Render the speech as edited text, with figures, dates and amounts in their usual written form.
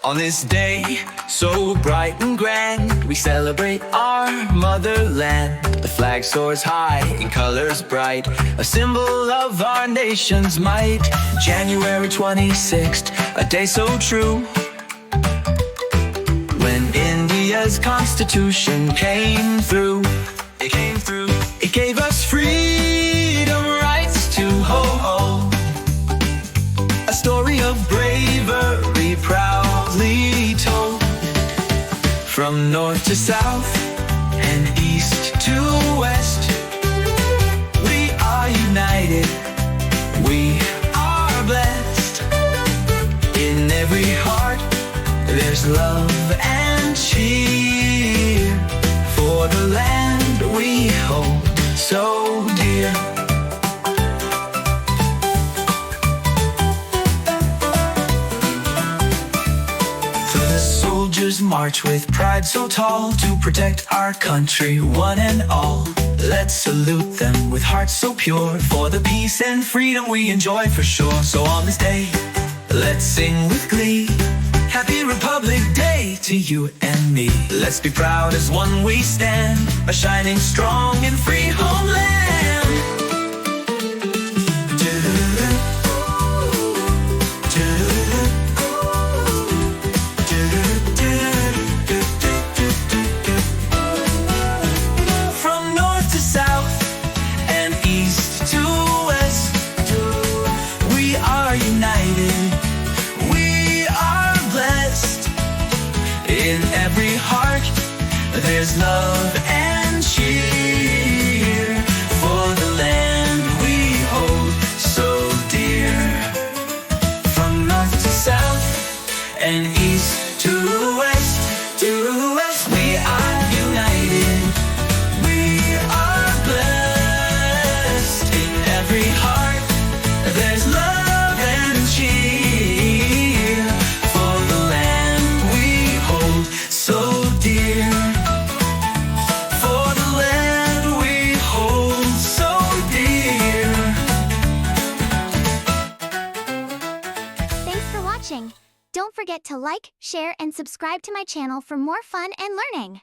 On this day, so bright and grand, we celebrate our motherland. The flag soars high in colors bright, a symbol of our nation's might. January 26th, a day so true, when India's constitution came through. It gave us freedom, rights to hold, a story of bravery proudly told. From north to south and east to west, we are united, we are blessed. In every heart there's love and cheer for the land we hold so dear. The soldiers march with pride so tall to protect our country, one and all. Let's salute them with hearts so pure, for the peace and freedom we enjoy for sure. So on this day, let's sing with glee, Happy Republic Day to you and me. Let's be proud as one we stand, a shining, strong and free homeland. From north to south and east to west, we are united, we are blessed. In every heart there's love and cheer for the land we hold so dear. From north to south and east to west, we are united, we are blessed. In every heart there's love and cheer for the land we hold so dear. For the land we hold so dear. Thanks for watching. Don't forget to like, share, and subscribe to my channel for more fun and learning.